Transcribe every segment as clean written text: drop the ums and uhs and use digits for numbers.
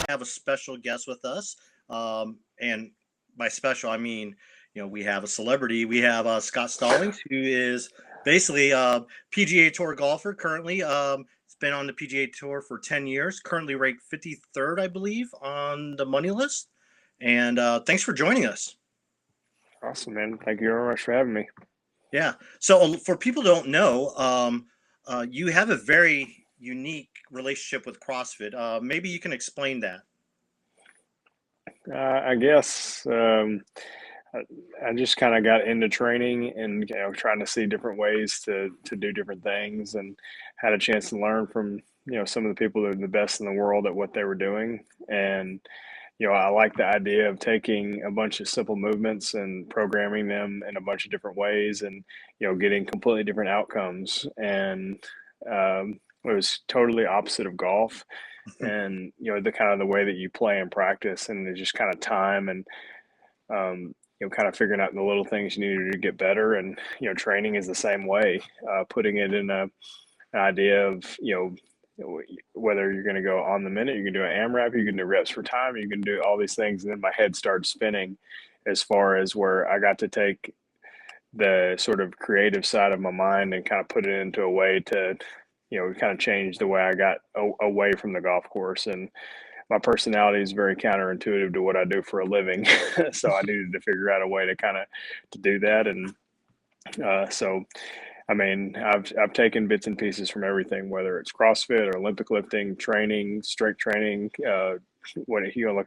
have a special guest with us. And by special, I mean, we have a celebrity. We have Scott Stallings, who is basically a PGA Tour golfer currently. He's been on the PGA Tour for 10 years, currently ranked 53rd, I believe, on the money list. And thanks for joining us. Awesome, man. Thank you very much for having me. Yeah. So for people who don't know, you have a very unique relationship with CrossFit. Maybe you can explain that. I guess I just kind of got into training and trying to see different ways to do different things, and had a chance to learn from some of the people that are the best in the world at what they were doing. And I like the idea of taking a bunch of simple movements and programming them in a bunch of different ways, and getting completely different outcomes. And it was totally opposite of golf, and the kind of the way that you play and practice, and it's just kind of time and kind of figuring out the little things you need to do to get better. And training is the same way. Putting it in an idea of whether you're going to go on the minute, you can do an AMRAP, you can do reps for time, you can do all these things. And then my head started spinning as far as where I got to take the sort of creative side of my mind and kind of put it into a way to kind of change the way I got away from the golf course. And my personality is very counterintuitive to what I do for a living. So I needed to figure out a way to kind of to do that. And so I mean, I've taken bits and pieces from everything, whether it's CrossFit or Olympic lifting, training, strength training, like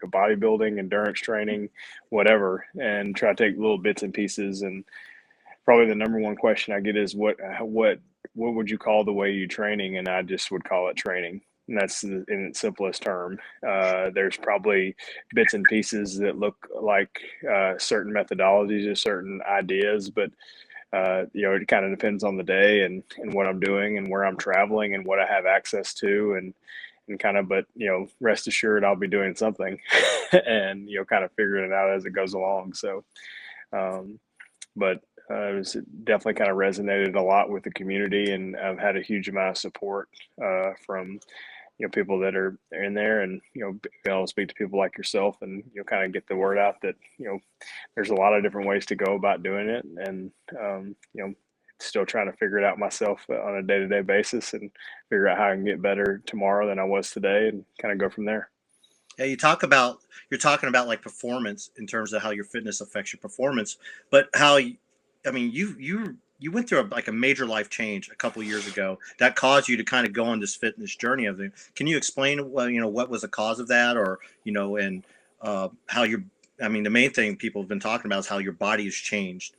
a bodybuilding, endurance training, whatever, and try to take little bits and pieces. And probably the number one question I get is what would you call the way you training? And I just would call it training. And that's in its simplest term. There's probably bits and pieces that look like certain methodologies or certain ideas, but it kind of depends on the day and what I'm doing and where I'm traveling and what I have access to, and kind of, but rest assured I'll be doing something and kind of figuring it out as it goes along. So, but it was definitely kind of resonated a lot with the community, and I've had a huge amount of support from people that are in there, and be able to speak to people like yourself, and kind of get the word out that there's a lot of different ways to go about doing it. And still trying to figure it out myself on a day-to-day basis, and figure out how I can get better tomorrow than I was today, and kind of go from there. Yeah, you're talking about like performance in terms of how your fitness affects your performance, but I mean, you went through like a major life change a couple of years ago that caused you to kind of go on this fitness journey of it. Can you explain what was the cause of that, or and how I mean, the main thing people have been talking about is how your body has changed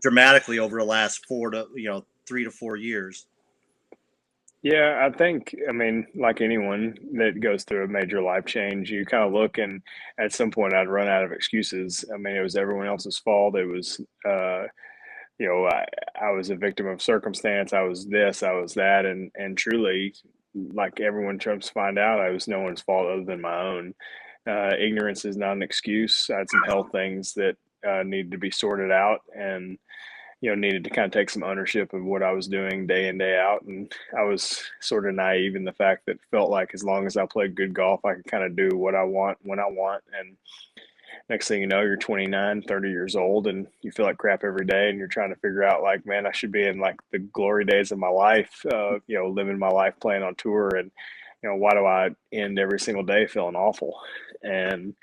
dramatically over the last 3 to 4 years. Yeah, I mean, like anyone that goes through a major life change, you kind of look, and at some point I'd run out of excuses. I mean, it was everyone else's fault. It was, you know, I, I was a victim of circumstance. I was this, I was that. And truly, like everyone tries to find out, I was no one's fault other than my own. Ignorance is not an excuse. I had some health things that needed to be sorted out, and needed to kind of take some ownership of what I was doing day in, day out. And I was sort of naive in the fact that it felt like as long as I played good golf, I could kind of do what I want when I want. And next thing you know, you're 29, 30 years old, and you feel like crap every day. And you're trying to figure out, like, man, I should be in like the glory days of my life, living my life playing on tour. And, why do I end every single day feeling awful? And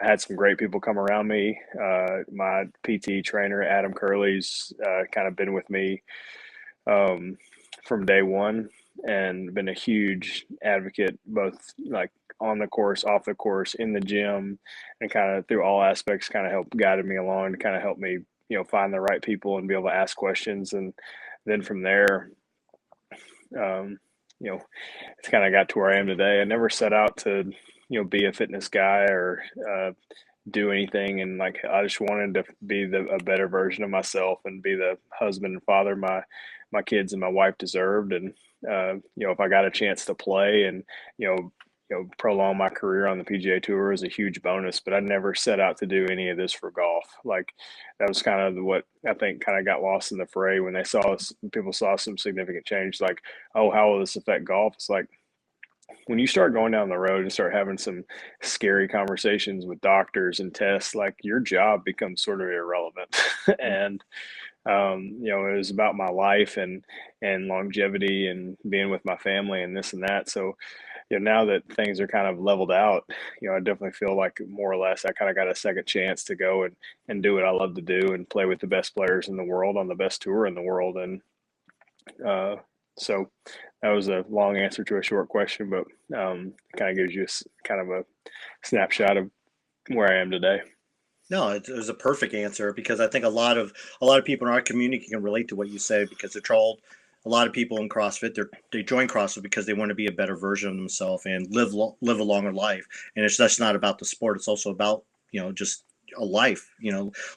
I had some great people come around me. My PT trainer, Adam Curley's kind of been with me um, from day one, and been a huge advocate, both like on the course, off the course, in the gym, and kind of through all aspects, kind of helped guided me along to kind of help me, find the right people and be able to ask questions. And then from there, um, you know, it's kind of got to where I am today. I never set out to, be a fitness guy or do anything. And like, I just wanted to be a better version of myself and be the husband and father my kids and my wife deserved. And if I got a chance to play and you know prolong my career on the PGA Tour is a huge bonus. But I never set out to do any of this for golf. Like, that was kind of what I think kind of got lost in the fray when they saw us. People saw some significant change. Like, oh, how will this affect golf? It's like, when you start going down the road and start having some scary conversations with doctors and tests, like your job becomes sort of irrelevant. And it was about my life and longevity and being with my family and this and that. So, now that things are kind of leveled out, I definitely feel like more or less I kind of got a second chance to go and do what I love to do and play with the best players in the world on the best tour in the world. And uh, so that was a long answer to a short question, but kind of gives you kind of a snapshot of where I am today. No, it was a perfect answer because I think a lot of people in our community can relate to what you say because they're told a lot of people in CrossFit they join CrossFit because they want to be a better version of themselves and live a longer life. And it's just not about the sport; it's also about just a life.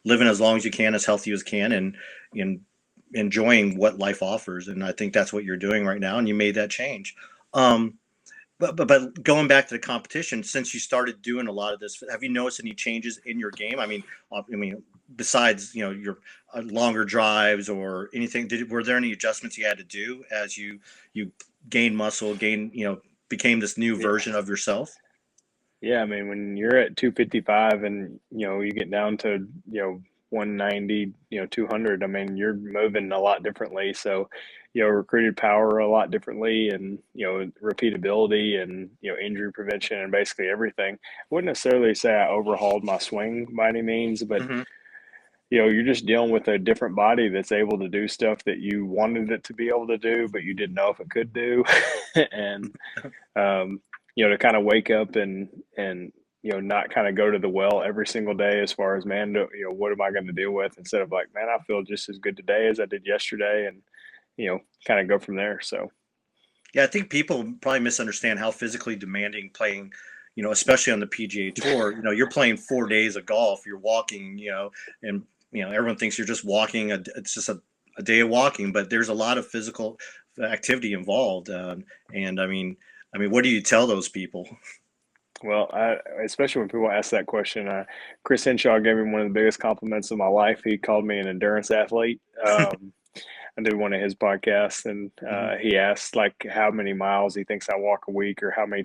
Living as long as you can, as healthy as you can, and enjoying what life offers. And I think that's what you're doing right now, and you made that change. Um, but going back to the competition, since you started doing a lot of this, have you noticed any changes in your game? Besides your longer drives or anything, were there any adjustments you had to do as you gained muscle, became this new Yeah. version of yourself? Yeah, I mean, when you're at 255 and you get down to 190, 200, I mean, you're moving a lot differently. So, recruited power a lot differently, and repeatability and injury prevention and basically everything. I wouldn't necessarily say I overhauled my swing by any means, but Hmm. you're just dealing with a different body that's able to do stuff that you wanted it to be able to do, but you didn't know if it could do. And um, to kind of wake up and not kind of go to the well every single day as far as, man, what am I going to deal with, instead of like, man, I feel just as good today as I did yesterday, and kind of go from there. So Yeah, I think people probably misunderstand how physically demanding playing, especially on the PGA Tour. You're playing 4 days of golf. You're walking, and everyone thinks you're just walking. It's just a day of walking, but there's a lot of physical activity involved. And what do you tell those people? well, especially when people ask that question, Chris Henshaw gave me one of the biggest compliments of my life. He called me an endurance athlete. I did one of his podcasts, and Mhm. he asked like how many miles he thinks I walk a week, or how many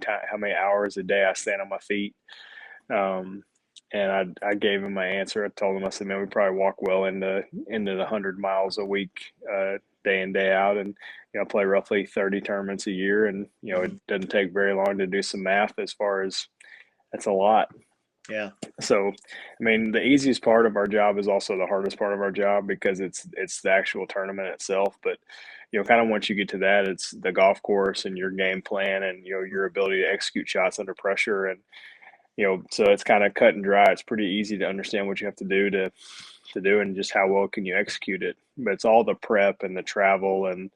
hours a day I stand on my feet. Um, and I gave him my answer. I told him, I said, man, we probably walk well into the 100 miles a week, day in, day out. And, I play roughly 30 tournaments a year. And, it Mhm. doesn't take very long to do some math as far as that's a lot. Yeah. So, I mean, the easiest part of our job is also the hardest part of our job, because it's the actual tournament itself. But, kind of once you get to that, it's the golf course and your game plan and, your ability to execute shots under pressure. And, so it's kind of cut and dry. It's pretty easy to understand what you have to do to do, and just how well can you execute it. But it's all the prep and the travel and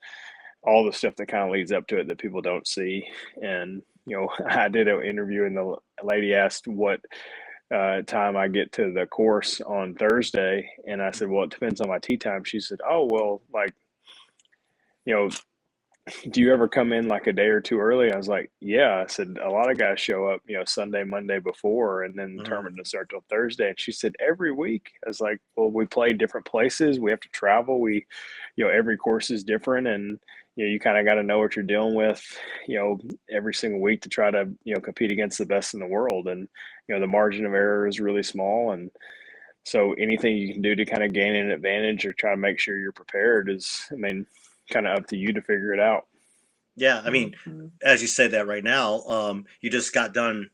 all the stuff that kind of leads up to it that people don't see. And I did an interview, and the lady asked what time I get to the course on Thursday, and I said, well, it depends on my tee time. She said, oh well, like, you know do you ever come in like a day or two early? I was like, yeah. I said, a lot of guys show up, Sunday, Monday before, and then the Mhm. tournament doesn't start till Thursday. And she said, every week. I was like, well, we play different places. We have to travel. Every course is different. And, you kind of got to know what you're dealing with, every single week to try to, compete against the best in the world. And, the margin of error is really small. And so anything you can do to kind of gain an advantage or try to make sure you're prepared is, I mean, kind of up to you to figure it out. Yeah. As you say that right now, you just got done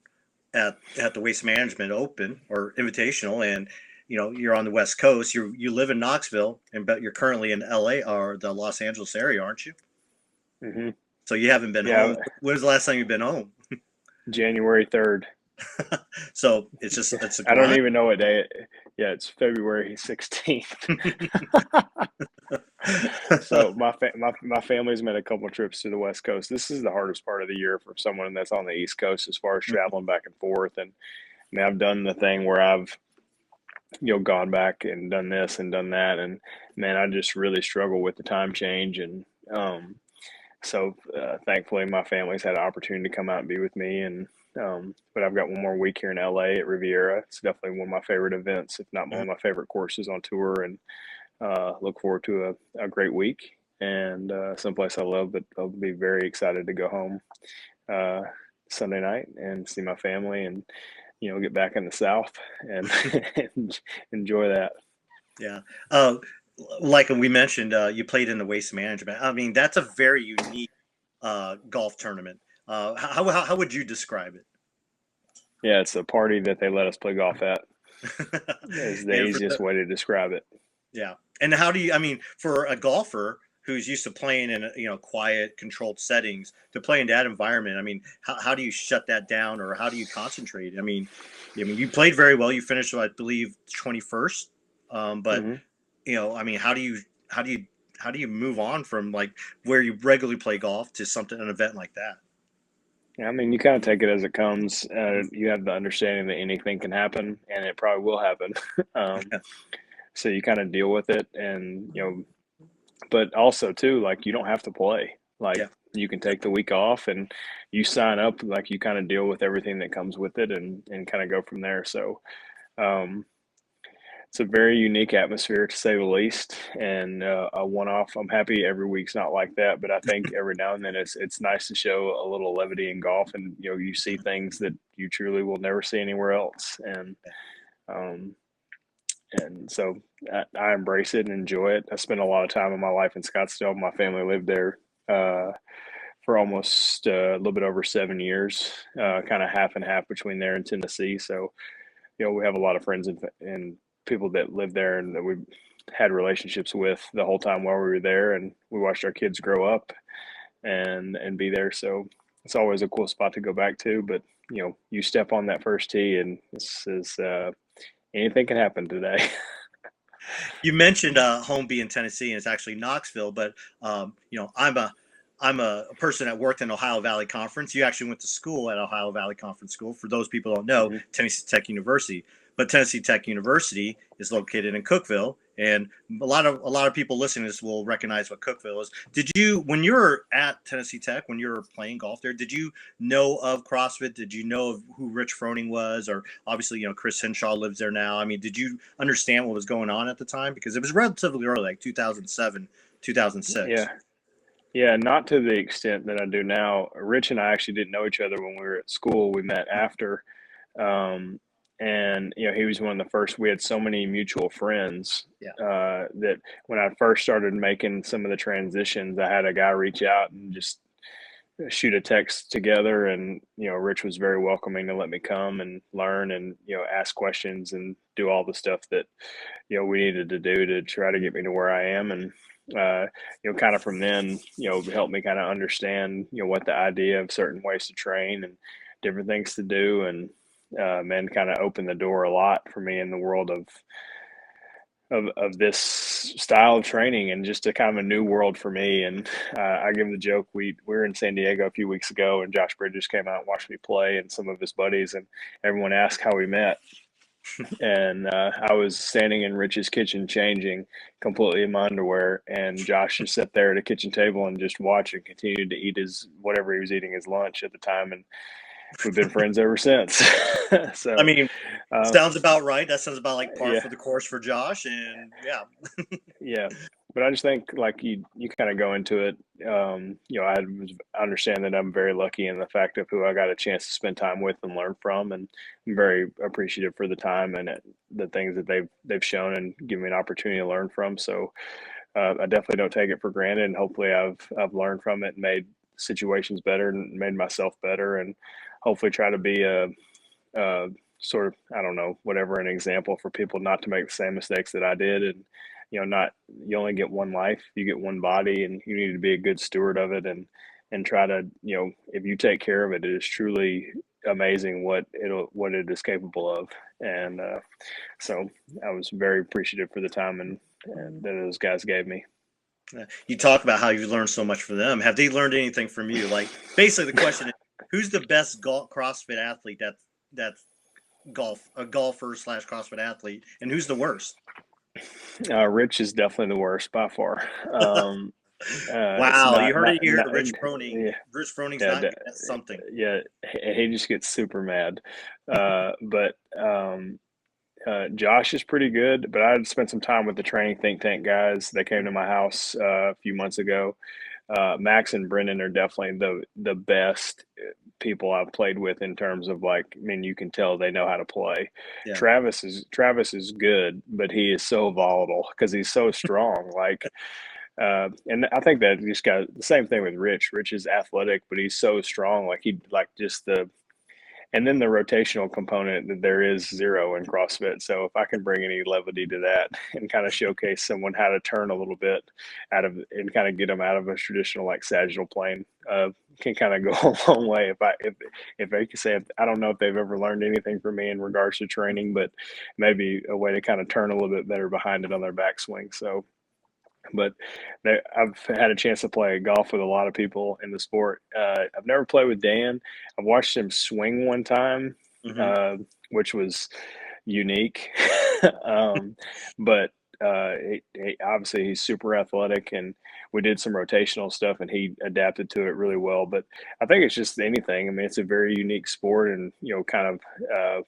at the Waste Management Open or Invitational, and you're on the West Coast. You live in Knoxville, and but you're currently in LA or the Los Angeles area, aren't you? Hmm. So you haven't been Yeah, home. When was the last time you've been home? January 3rd. So it's a I don't grind. even know what day yeah, it's February 16th. So my family's made a couple of trips to the West Coast. This is the hardest part of the year for someone that's on the East Coast as far as traveling back and forth. And I mean, I've done the thing where I've gone back and done this and done that, and man, I just really struggle with the time change. And um, thankfully, my family's had an opportunity to come out and be with me. And but I've got one more week here in LA at Riviera. It's definitely one of my favorite events, if not one of my favorite courses on tour. And look forward to a great week and someplace I love. But I'll be very excited to go home uh, Sunday night and see my family and, get back in the South and, and enjoy that. Yeah. Uh, like we mentioned, you played in the waste management. I mean, that's a very unique golf tournament. How would you describe it? Yeah, it's a party that they let us play golf at, is the And for easiest the, way to describe it. yeah. And how do you, I mean, for a golfer who's used to playing in, quiet, controlled settings to play in that environment, I mean, how do you shut that down or how do you concentrate? I mean, you played very well. You finished, I believe, 21st. But Hmm. I mean, how do you, how do you move on from like where you regularly play golf to something, an event like that? Yeah, I mean, you kind of take it as it comes. You have the understanding that anything can happen, and it probably will happen. um, so you kind of deal with it, and but also too, like you don't have to play. Like Yeah. you can take the week off, and you sign up. Like you kind of deal with everything that comes with it, and kind of go from there. So um, it's a very unique atmosphere to say the least, and a one-off. I'm happy every week's not like that, but I think every now and then it's nice to show a little levity in golf, and you see things that you truly will never see anywhere else, um, and so I embrace it and enjoy it. I spent a lot of time in my life in Scottsdale. My family lived there for almost a little bit over 7 years, kind of half and half between there and Tennessee. So we have a lot of friends and people that live there and that we had relationships with the whole time while we were there, and we watched our kids grow up and be there. So it's always a cool spot to go back to. But you step on that first tee, and this is anything can happen today. You mentioned home being Tennessee, and it's actually Knoxville. But I'm a person that worked in Ohio Valley Conference. You actually went to school at Ohio Valley Conference School. For those people who don't know, Hmm. Tennessee Tech University. But Tennessee Tech University is located in Cookeville, and a lot of people listening to this will recognize what Cookeville is. Did you, when you were at Tennessee Tech, when you were playing golf there, did you know of CrossFit? Did you know of who Rich Froning was, or obviously Chris Henshaw lives there now? I mean, did you understand what was going on at the time because it was relatively early, like 2007, 2006? Yeah. Yeah, not to the extent that I do now. Rich and I actually didn't know each other when we were at school. We met after. Um, and he was one of the first. We had so many mutual friends Yeah. that when I first started making some of the transitions, I had a guy reach out and just shoot a text together. And Rich was very welcoming to let me come and learn and ask questions and do all the stuff that we needed to do to try to get me to where I am. And kind of from then, helped me kind of understand, what the idea of certain ways to train and different things to do, and man, kind of opened the door a lot for me in the world of this style of training, and just a kind of a new world for me. And I give the joke, we were in San Diego a few weeks ago, and Josh Bridges came out and watched me play, and some of his buddies, and everyone asked how we met. And I was standing in Rich's kitchen changing completely in my underwear, and Josh just sat there at a kitchen table and just watched and continued to eat his whatever he was eating, his lunch at the time, and we've been friends ever since. I So, mean, uh, sounds about right. That sounds about like par yeah, for the course for Josh, and yeah. yeah. But I just think like you kind of go into it. I understand that I'm very lucky in the fact of who I got a chance to spend time with and learn from, and I'm very appreciative for the time and the things that they've shown and given me an opportunity to learn from. So I definitely don't take it for granted, and hopefully I've learned from it and made situations better and made myself better, and hopefully try to be a sort of, I don't know, whatever, an example for people not to make the same mistakes that I did. And not, you only get one life, you get one body, and you need to be a good steward of it, and try to, if you take care of it, it is truly amazing what it is capable of. And so I was very appreciative for the time and that those guys gave me. You talk about how you learned so much from them. Have they learned anything from you? Like, basically, the question is, who's the best CrossFit athlete that's a golfer slash CrossFit athlete, and who's the worst? Rich is definitely the worst by far. It's Wow, you not heard not it here. not Rich Froning. yeah, Rich Froning's yeah, not good at something. yeah. He just gets super mad. But Josh is pretty good. But I spent some time with the training think tank guys. They came to my house a few months ago. Max and Brendan are definitely the best people I've played with in terms of like, I mean, you can tell they know how to play. Yeah. Travis is good, but he is so volatile because he's so strong. Like, and I think that just got the same thing with Rich. Rich is athletic, but he's so strong. Like he like just the and then the rotational component that there is zero in CrossFit. So if I can bring any levity to that and kind of showcase someone how to turn a little bit out of and kind of get them out of a traditional like sagittal plane, can kind of go a long way. If I can say I don't know if they've ever learned anything from me in regards to training, but maybe a way to kind of turn a little bit better behind it on their backswing. So but I've had a chance to play golf with a lot of people in the sport. I've never played with Dan. I've watched him swing one time, Hmm. uh, which was unique. um, but obviously he's super athletic, and we did some rotational stuff, and he adapted to it really well. But I think it's just anything. I mean, it's a very unique sport, and kind of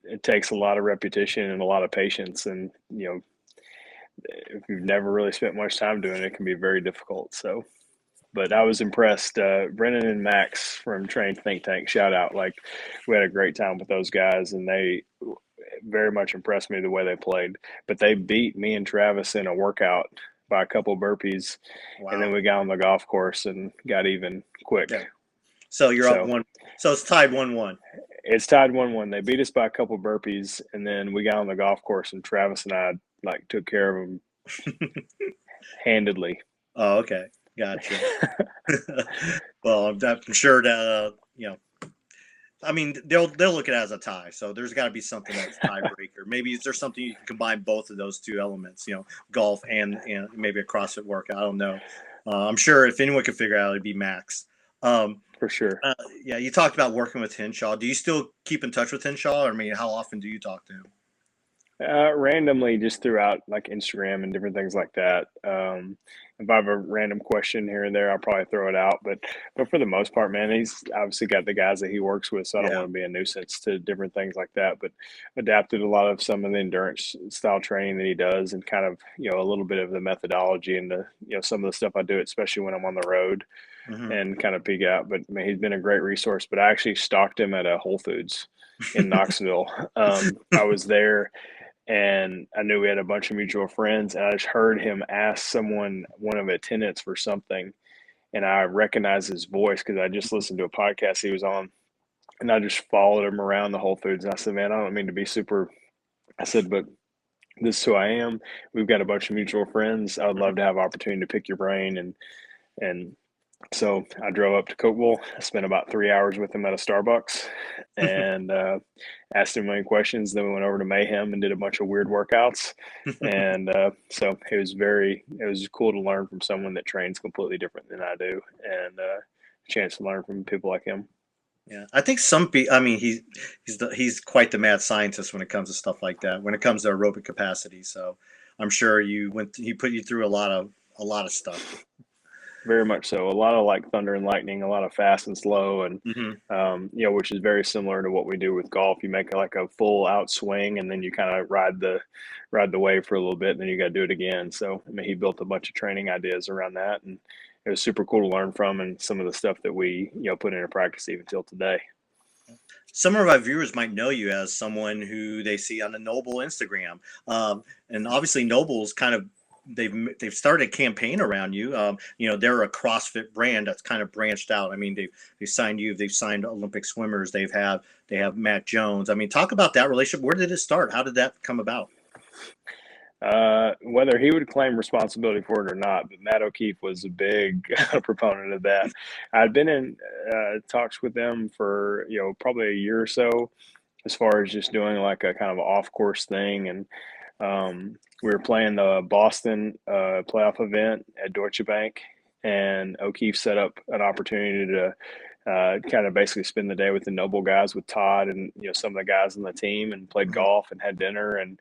it takes a lot of repetition and a lot of patience, and if you've never really spent much time doing it, it can be very difficult. So, but I was impressed. Brennan and Max from Train Think Tank, shout out. Like, we had a great time with those guys, and they very much impressed me the way they played. But they beat me and Travis in a workout by a couple burpees, and then Wow. we got on the golf course and got even quick. Yeah. So you're up So one. So it's tied 1-1. it's tied 1-1. They beat us by a couple burpees, and then we got on the golf course, and Travis and I like took care of them handedly. Oh, okay. Gotcha. Well, I'm sure that I mean, they'll look at it as a tie. So there's got to be something that's tiebreaker. Maybe is there something you can combine both of those two elements? Golf and maybe a CrossFit workout. I don't know. I'm sure if anyone could figure it out, it'd be Max. Um, For sure. yeah, you talked about working with Henshaw. Do you still keep in touch with Henshaw? I mean, how often do you talk to him? Randomly, just throughout like Instagram and different things like that. If I have a random question here and there, I'll probably throw it out. But for the most part, man, he's obviously got the guys that he works with, so I don't Yeah. want to be a nuisance to different things like that. But adapted a lot of some of the endurance style training that he does, and kind of a little bit of the methodology and the some of the stuff I do, especially when I'm on the road, Hmm. and kind of pig out. But I mean, he's been a great resource. But I actually stalked him at a Whole Foods in Knoxville. I was there, and I knew we had a bunch of mutual friends, and I just heard him ask one of the attendants for something, and I recognized his voice because I just listened to a podcast he was on, and I just followed him around the Whole Foods, and I said, "Man, I don't mean to be super," I said, "but this is who I am. We've got a bunch of mutual friends. I would love to have opportunity to pick your brain." And so I drove up to Cokeville. I spent about 3 hours with him at a Starbucks, and asked him many questions. Then we went over to Mayhem and did a bunch of weird workouts. And so it was cool to learn from someone that trains completely different than I do, and a chance to learn from people like him. Yeah, I think some people. I mean, he's quite the mad scientist when it comes to stuff like that. When it comes to aerobic capacity, so I'm sure he put you through a lot of stuff. Very much so. A lot of like thunder and lightning, a lot of fast and slow, and Hmm. which is very similar to what we do with golf. You make like a full out swing, and then you kind of ride the wave for a little bit, and then you got to do it again. So I mean, he built a bunch of training ideas around that, and it was super cool to learn from, and some of the stuff that we put into practice even till today. Some of our viewers might know you as someone who they see on the NOBULL Instagram, and obviously NOBULL's kind of they've started a campaign around you. They're a CrossFit brand that's kind of branched out. I mean, they've signed you, they've signed Olympic swimmers, they have Matt Jones. I mean, talk about that relationship. Where did it start? How did that come about? Whether he would claim responsibility for it or not, but Matt O'Keefe was a big proponent of that. I'd been in talks with them for probably a year or so, as far as just doing like a kind of off course thing, and we were playing the Boston playoff event at Deutsche Bank, and O'Keefe set up an opportunity to kind of basically spend the day with the NOBULL guys, with Todd and some of the guys on the team, and played Mhm. golf and had dinner, and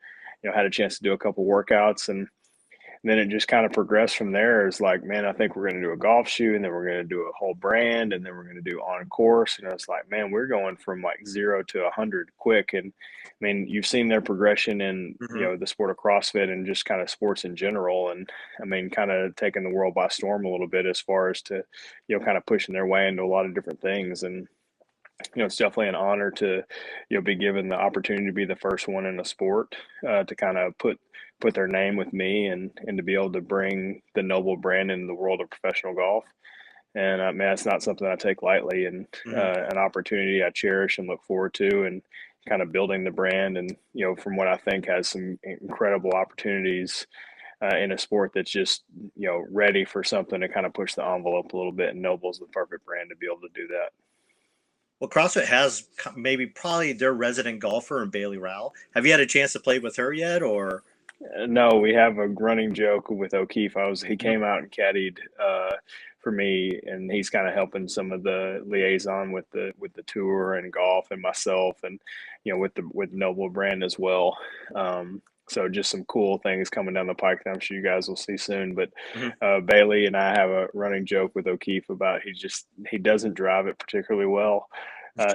had a chance to do a couple workouts. And then it just kind of progressed from there. It's like, man, I think we're going to do a golf shoe, and then we're going to do a whole brand, and then we're going to do on course. And it's like, man, we're going from like 0 to 100 quick. And I mean, you've seen their progression in, Hmm. the sport of CrossFit and just kind of sports in general. And I mean, kind of taking the world by storm a little bit as far as to, kind of pushing their way into a lot of different things. And it's definitely an honor to, be given the opportunity to be the first one in a sport, to kind of put their name with me, and to be able to bring the NOBULL brand into the world of professional golf. And man, it's not something I take lightly, and Hmm. an opportunity I cherish and look forward to, and kind of building the brand. And from what I think has some incredible opportunities, in a sport that's just ready for something to kind of push the envelope a little bit. And NOBULL's the perfect brand to be able to do that. Well, CrossFit has maybe probably their resident golfer in Bailey Rowell. Have you had a chance to play with her yet, or? No, we have a running joke with O'Keefe. He Mhm. came out and caddied for me, and he's kind of helping some of the liaison with the tour and golf and myself, and with NOBULL brand as well. So just some cool things coming down the pike that I'm sure you guys will see soon. But Mhm. Bailey and I have a running joke with O'Keefe about he doesn't drive it particularly well.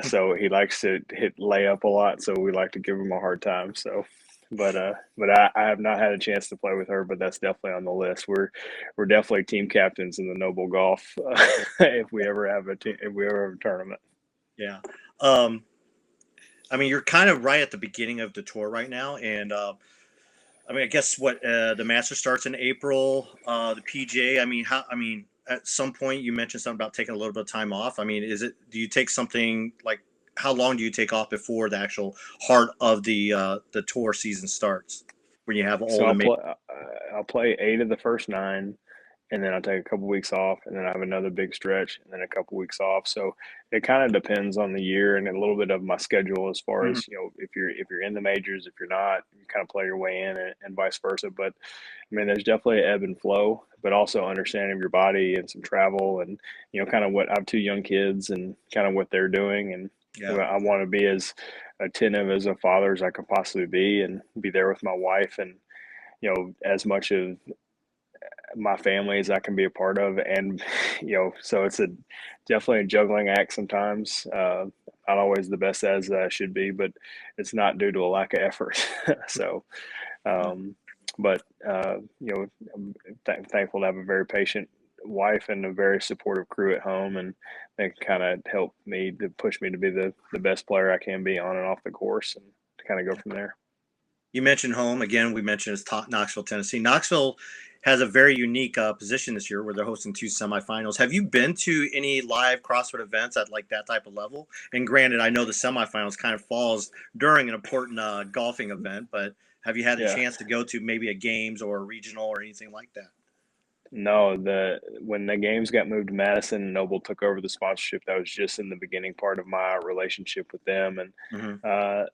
So he likes to hit layup a lot. So we like to give him a hard time. So, but I have not had a chance to play with her, but that's definitely on the list. We're definitely team captains in the NOBULL golf, if we ever have if we ever have a tournament. Yeah. Um, I mean, you're kind of right at the beginning of the tour right now, and I mean, I guess what the Masters starts in April. The PGA. I mean, how? I mean, at some point you mentioned something about taking a little bit of time off. I mean, is it? Do you take something like? How long do you take off before the actual heart of the tour season starts? When you have So all the major. I'll play 8 of the first 9, and then I'll take a couple weeks off, and then I have another big stretch, and then a couple weeks off. So it kind of depends on the year and a little bit of my schedule as far Mhm. as if you're in the majors, if you're not, you kind of play your way in, and vice versa. But I mean, there's definitely ebb and flow, but also understanding your body and some travel, and kind of what I have 2 young kids and kind of what they're doing, and Yeah. I want to be as attentive as a father as I could possibly be, and be there with my wife, and as much of my family as I can be a part of. And so it's definitely a juggling act sometimes. Not always the best as I should be, but it's not due to a lack of effort. So, um, but I'm thankful to have a very patient wife and a very supportive crew at home, and they kind of help me to push me to be the best player I can be on and off the course, and to kind of go from there. You mentioned home again. We mentioned it's Knoxville, Tennessee. Knoxville has a very unique position this year, where they're hosting 2 semifinals. Have you been to any live CrossFit events at like that type of level? And granted, I know the semifinals kind of falls during an important golfing event, but have you had a Yeah. chance to go to maybe a games or a regional or anything like that? No, when the games got moved to Madison and NOBULL took over the sponsorship, that was just in the beginning part of my relationship with them. And Hmm. uh,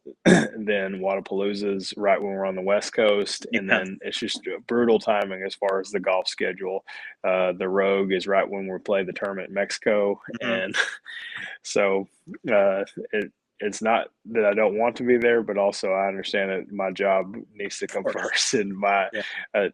then Wadapalooza's right when we're on the West Coast, and Yeah. then it's just brutal timing as far as the golf schedule. The Rogue is right when we play the tournament in Mexico, Hmm. and so it's not that I don't want to be there, but also I understand that my job needs to Of come course. first, and my Yeah.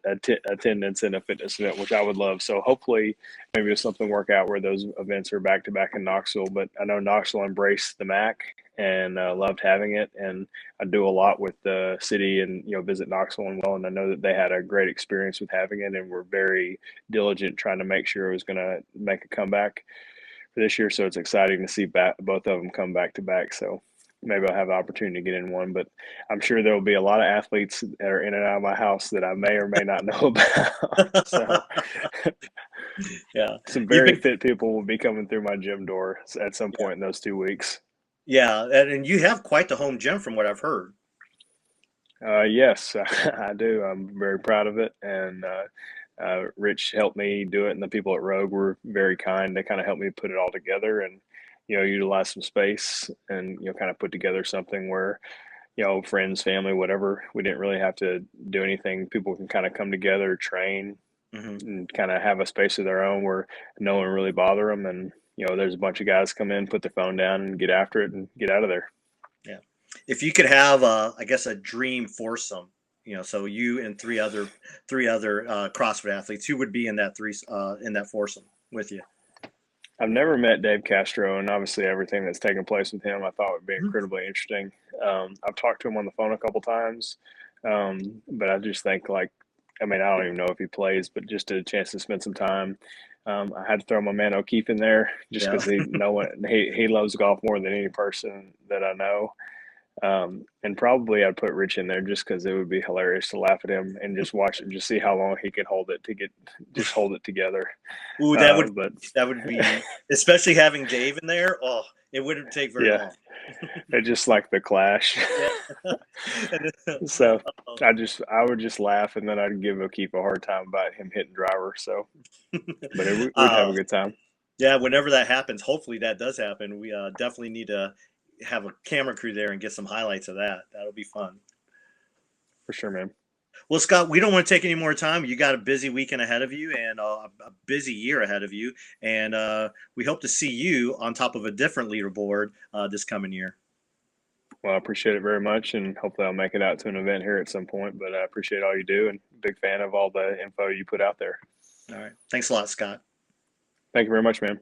attendance in a fitness event, which I would love. So hopefully, maybe if something work out where those events are back to back in Knoxville. But I know Knoxville embraced the MAC and loved having it, and I do a lot with the city, and visit Knoxville and well, and I know that they had a great experience with having it, and were very diligent trying to make sure it was going to make a comeback for this year. So it's exciting to see both of them come back to back. So maybe I'll have the opportunity to get in one, but I'm sure there will be a lot of athletes that are in and out of my house that I may or may not know about. So Yeah. some You've very been. fit people will be coming through my gym door at some Yeah. point in those 2 weeks. Yeah, and you have quite the home gym from what I've heard. Yes, I do. I'm very proud of it. And Rich helped me do it, and the people at Rogue were very kind. They kind of helped me put it all together, and utilize some space, and kind of put together something where friends, family, whatever. We didn't really have to do anything. People can kind of come together, train, Hmm. and kind of have a space of their own where no one really bother them. And there's a bunch of guys come in, put their phone down, and get after it, and get out of there. Yeah. If you could have, I guess, a dream foursome, So you and three other CrossFit athletes who would be in that foursome with you. I've never met Dave Castro, and obviously everything that's taken place with him, I thought would be incredibly interesting. I've talked to him on the phone a couple times, but I just think I don't even know if he plays, but just a chance to spend some time. I had to throw my man O'Keefe in there just Yeah. because he loves golf more than any person that I know. And probably I'd put Rich in there just because it would be hilarious to laugh at him and just watch it, just see how long he could hold it together. Ooh, But that would be, especially having Dave in there. Oh, it wouldn't take very yeah, long. it's just like the clash. Yeah. So I would just laugh, and then I'd give O'Keefe a hard time about him hitting driver. So, but we'd have uh, a good time yeah, whenever that happens, hopefully that does happen. We definitely need to have a camera crew there and get some highlights of that. That'll be fun. for sure, man. Well, Scott, we don't want to take any more time. You got a busy weekend ahead of you and a busy year ahead of you. And we hope to see you on top of a different leaderboard this coming year. Well, I appreciate it very much, and hopefully I'll make it out to an event here at some point. But I appreciate all you do, and big fan of all the info you put out there. All right. Thanks a lot, Scott. Thank you very much, man.